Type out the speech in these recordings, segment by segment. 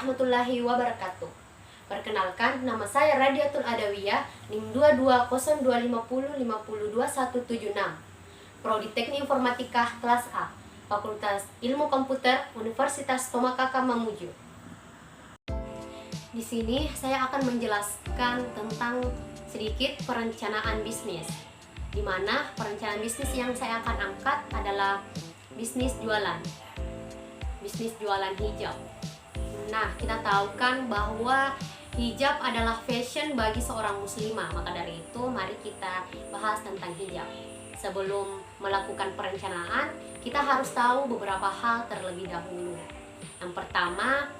warahmatullahi wabarakatuh. Perkenalkan, nama saya Radiatul Adawiyah, NIM 2202505025176. Prodi Teknik Informatika kelas A, Fakultas Ilmu Komputer, Universitas Tomakaka Mamuju. Di sini saya akan menjelaskan tentang sedikit perencanaan bisnis, di mana perencanaan bisnis yang saya akan angkat adalah bisnis jualan hijab. Nah, kita tahu kan bahwa hijab adalah fashion bagi seorang muslimah. Maka dari itu, mari kita bahas tentang hijab. Sebelum melakukan perencanaan, kita harus tahu beberapa hal terlebih dahulu. Yang pertama,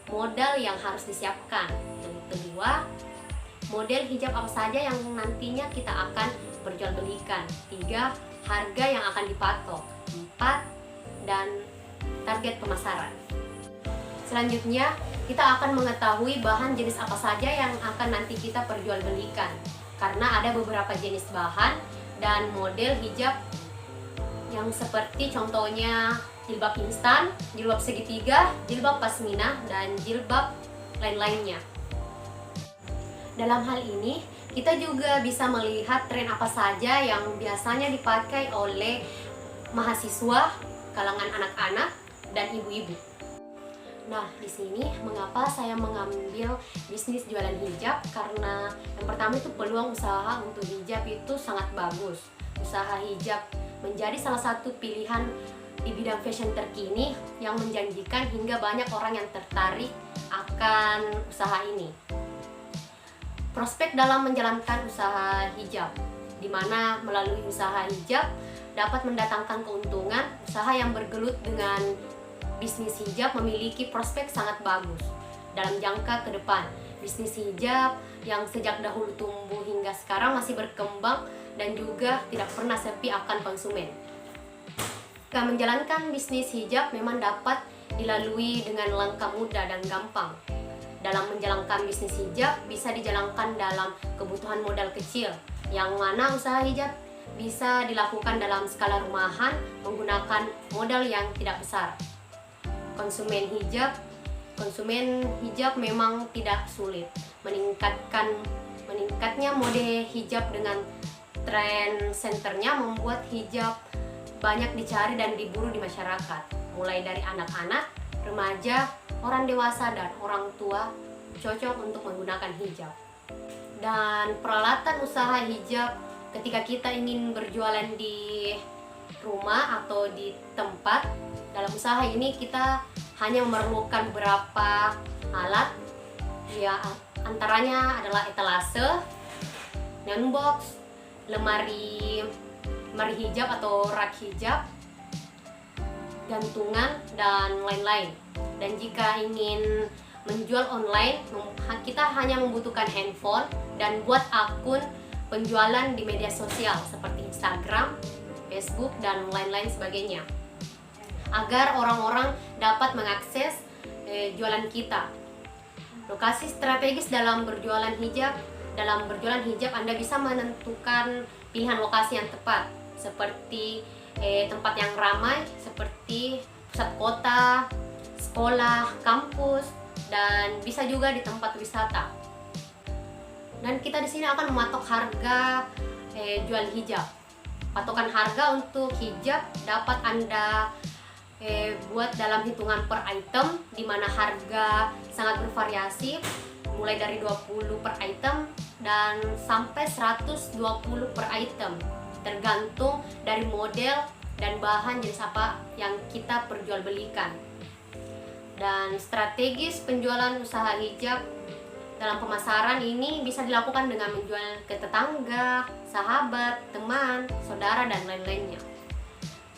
modal yang harus disiapkan. Yang kedua, model hijab apa saja yang nantinya kita akan perjualbelikan. 3, harga yang akan dipatok. 4, dan target pemasaran. Selanjutnya, kita akan mengetahui bahan jenis apa saja yang akan nanti kita perjualbelikan. Karena ada beberapa jenis bahan dan model hijab yang seperti contohnya jilbab instan, jilbab segitiga, jilbab pasminah, dan jilbab lain-lainnya. Dalam hal ini, kita juga bisa melihat tren apa saja yang biasanya dipakai oleh mahasiswa, kalangan anak-anak, dan ibu-ibu. Nah, di sini mengapa saya mengambil bisnis jualan hijab? Karena yang pertama itu peluang usaha untuk hijab itu sangat bagus. Usaha hijab menjadi salah satu pilihan di bidang fashion terkini yang menjanjikan hingga banyak orang yang tertarik akan usaha ini. Prospek dalam menjalankan usaha hijab, di mana melalui usaha hijab dapat mendatangkan keuntungan. Usaha yang bergelut dengan bisnis hijab memiliki prospek sangat bagus dalam jangka ke depan. Bisnis hijab yang sejak dahulu tumbuh hingga sekarang masih berkembang dan juga tidak pernah sepi akan konsumen. Menjalankan bisnis hijab memang dapat dilalui dengan langkah mudah dan gampang. Dalam menjalankan bisnis hijab bisa dijalankan dalam kebutuhan modal kecil, yang mana usaha hijab bisa dilakukan dalam skala rumahan menggunakan modal yang tidak besar. Konsumen hijab memang tidak sulit. Meningkatnya mode hijab dengan tren senternya membuat hijab banyak dicari dan diburu di masyarakat. Mulai dari anak-anak, remaja, orang dewasa, dan orang tua cocok untuk menggunakan hijab. Dan peralatan usaha hijab ketika kita ingin berjualan di rumah atau di tempat, dalam usaha ini kita hanya memerlukan beberapa alat, ya antaranya adalah etalase, neon box, lemari hijab atau rak hijab, gantungan, dan lain-lain. Dan jika ingin menjual online, kita hanya membutuhkan handphone dan buat akun penjualan di media sosial seperti Instagram, Facebook, dan lain-lain sebagainya, agar orang-orang dapat mengakses jualan kita. Lokasi strategis dalam berjualan hijab. Dalam berjualan hijab, Anda bisa menentukan pilihan lokasi yang tepat, seperti tempat yang ramai, seperti pusat kota, sekolah, kampus, dan bisa juga di tempat wisata. Dan kita di sini akan mematok harga jual hijab. Patokan harga untuk hijab dapat Anda buat dalam hitungan per item, di mana harga sangat bervariasi, mulai dari 20 per item dan sampai 120 per item, tergantung dari model dan bahan jenis apa yang kita perjualbelikan. Dan strategis penjualan usaha hijab dalam pemasaran ini bisa dilakukan dengan menjual ke tetangga, sahabat, teman, saudara, dan lain-lainnya.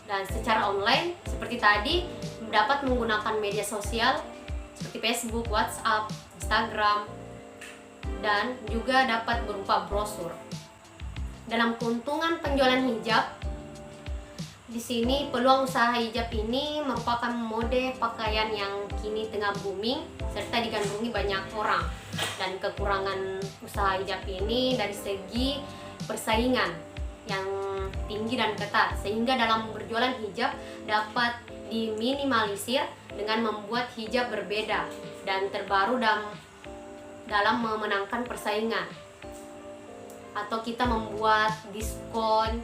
Dan secara online, seperti tadi, dapat menggunakan media sosial seperti Facebook, WhatsApp, Instagram, dan juga dapat berupa brosur. Dalam keuntungan penjualan hijab, di sini peluang usaha hijab ini merupakan mode pakaian yang kini tengah booming serta digandrungi banyak orang. Dan kekurangan usaha hijab ini dari segi persaingan yang tinggi dan ketat, sehingga dalam berjualan hijab dapat diminimalisir dengan membuat hijab berbeda dan terbaru dalam memenangkan persaingan, atau kita membuat diskon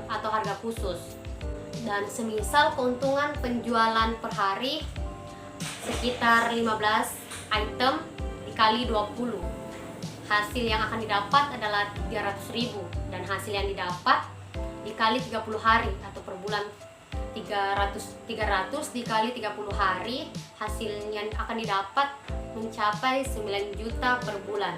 atau harga khusus. Dan semisal keuntungan penjualan per hari sekitar 15 item dikali 20, hasil yang akan didapat adalah 300.000, dan hasil yang didapat dikali 30 hari atau per bulan 300 dikali 30 hari, hasil yang akan didapat mencapai 9 juta per bulan.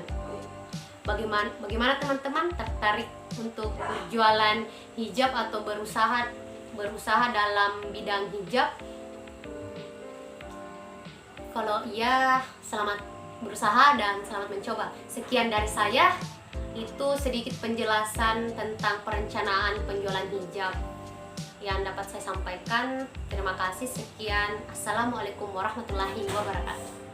Bagaimana teman-teman, tertarik untuk berjualan hijab atau berusaha dalam bidang hijab? Kalau iya, selamat berusaha dan selamat mencoba. Sekian dari saya, itu sedikit penjelasan tentang perencanaan penjualan hijab yang dapat saya sampaikan. Terima kasih, sekian. Assalamualaikum warahmatullahi wabarakatuh.